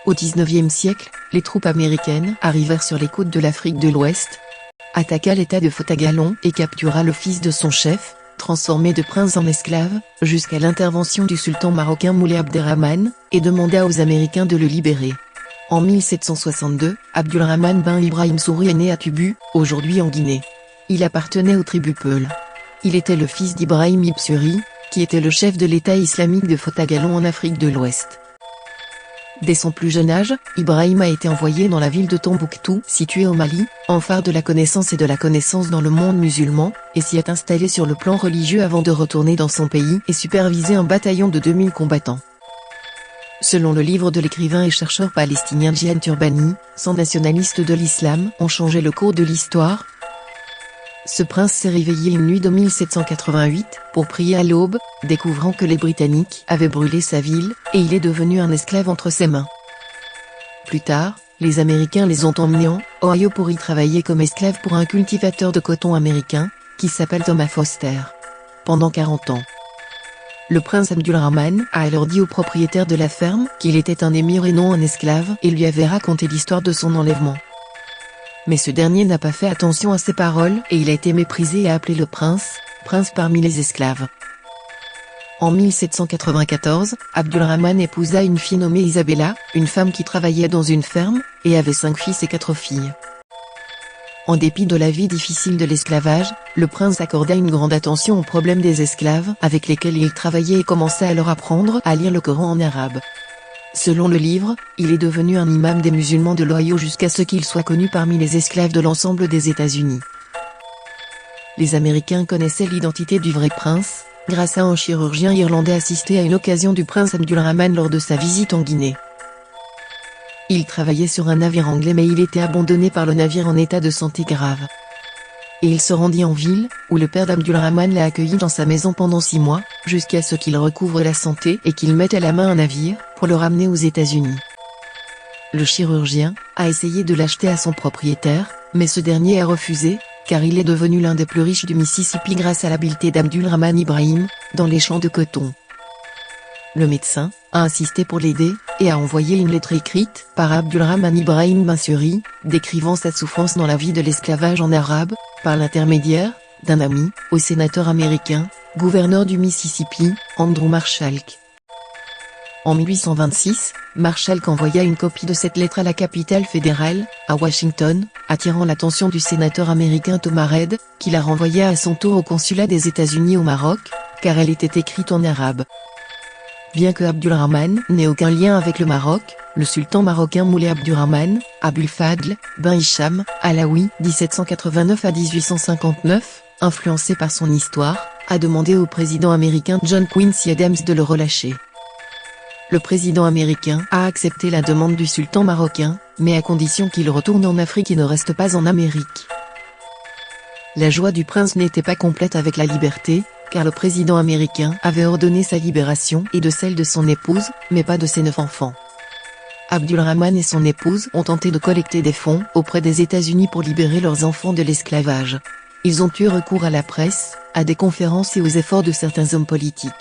Au XIXe siècle, les troupes américaines arrivèrent sur les côtes de l'Afrique de l'Ouest, attaqua l'état de Fota-Galon et captura le fils de son chef, transformé de prince en esclave, jusqu'à l'intervention du sultan marocain Moulay Abderrahmane, et demanda aux Américains de le libérer. En 1762, Abdulrahman ben Ibrahim Souri est né à Tubu, aujourd'hui en Guinée. Il appartenait aux tribus Peul. Il était le fils d'Ibrahim Ibn Suri, qui était le chef de l'État islamique de Fota-Galon en Afrique de l'Ouest. Dès son plus jeune âge, Ibrahim a été envoyé dans la ville de Tombouctou, située au Mali, en phare de la connaissance et de la connaissance dans le monde musulman, et s'y est installé sur le plan religieux avant de retourner dans son pays et superviser un bataillon de 2000 combattants. Selon le livre de l'écrivain et chercheur palestinien Djihan Turbani, 100 nationalistes de l'islam ont changé le cours de l'histoire. Ce prince s'est réveillé une nuit de 1788, pour prier à l'aube, découvrant que les Britanniques avaient brûlé sa ville, et il est devenu un esclave entre ses mains. Plus tard, les Américains les ont emmenés en Ohio pour y travailler comme esclaves pour un cultivateur de coton américain, qui s'appelle Thomas Foster. Pendant 40 ans. Le prince Abdulrahman a alors dit au propriétaire de la ferme qu'il était un émir et non un esclave et lui avait raconté l'histoire de son enlèvement. Mais ce dernier n'a pas fait attention à ses paroles et il a été méprisé et appelé le prince parmi les esclaves. En 1794, Abdulrahman épousa une fille nommée Isabella, une femme qui travaillait dans une ferme, et avait 5 fils et 4 filles. En dépit de la vie difficile de l'esclavage, le prince accorda une grande attention aux problèmes des esclaves avec lesquels il travaillait et commença à leur apprendre à lire le Coran en arabe. Selon le livre, il est devenu un imam des musulmans de l'Ohio jusqu'à ce qu'il soit connu parmi les esclaves de l'ensemble des États-Unis. Les Américains connaissaient l'identité du vrai prince, grâce à un chirurgien irlandais assisté à une occasion du prince Abdulrahman lors de sa visite en Guinée. Il travaillait sur un navire anglais mais il était abandonné par le navire en état de santé grave. Et il se rendit en ville, où le père d'Abdulrahman l'a accueilli dans sa maison pendant 6 mois, jusqu'à ce qu'il recouvre la santé et qu'il mette à la main un navire, pour le ramener aux États-Unis. Le chirurgien a essayé de l'acheter à son propriétaire, mais ce dernier a refusé, car il est devenu l'un des plus riches du Mississippi grâce à l'habileté d'Abdulrahman Ibrahim, dans les champs de coton. Le médecin a insisté pour l'aider, et a envoyé une lettre écrite par Abdulrahman Ibrahim ben Suri, décrivant sa souffrance dans la vie de l'esclavage en arabe, par l'intermédiaire d'un ami, au sénateur américain, gouverneur du Mississippi, Andrew Marshall. En 1826, Marshall envoya une copie de cette lettre à la capitale fédérale, à Washington, attirant l'attention du sénateur américain Thomas Reed, qui la renvoya à son tour au consulat des États-Unis au Maroc, car elle était écrite en arabe. Bien que Abdulrahman n'ait aucun lien avec le Maroc, le sultan marocain Moulay Abdurrahman, Abul Fadl, ben Hicham, Alaoui, 1789 à 1859, influencé par son histoire, a demandé au président américain John Quincy Adams de le relâcher. Le président américain a accepté la demande du sultan marocain, mais à condition qu'il retourne en Afrique et ne reste pas en Amérique. La joie du prince n'était pas complète avec la liberté, car le président américain avait ordonné sa libération et de celle de son épouse, mais pas de ses 9 enfants. Abdulrahman et son épouse ont tenté de collecter des fonds auprès des États-Unis pour libérer leurs enfants de l'esclavage. Ils ont eu recours à la presse, à des conférences et aux efforts de certains hommes politiques.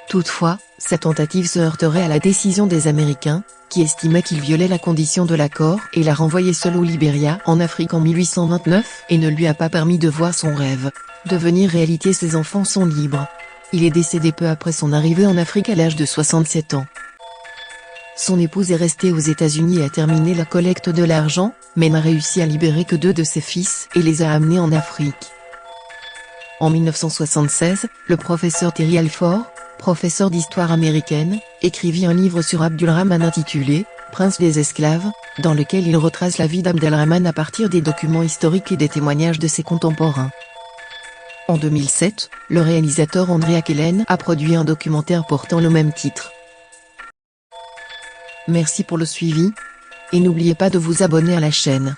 Toutefois, sa tentative se heurterait à la décision des Américains, qui estimaient qu'il violait la condition de l'accord et l'a renvoyé seul au Libéria en Afrique en 1829 et ne lui a pas permis de voir son rêve devenir réalité. Ses enfants sont libres. Il est décédé peu après son arrivée en Afrique à l'âge de 67 ans. Son épouse est restée aux États-Unis et a terminé la collecte de l'argent, mais n'a réussi à libérer que 2 de ses fils et les a amenés en Afrique. En 1976, le professeur Terry Alford, professeur d'histoire américaine, écrivit un livre sur Abdulrahman intitulé « Prince des esclaves », dans lequel il retrace la vie d'Abdulrahman à partir des documents historiques et des témoignages de ses contemporains. En 2007, le réalisateur Andrea Kellen a produit un documentaire portant le même titre. Merci pour le suivi, et n'oubliez pas de vous abonner à la chaîne.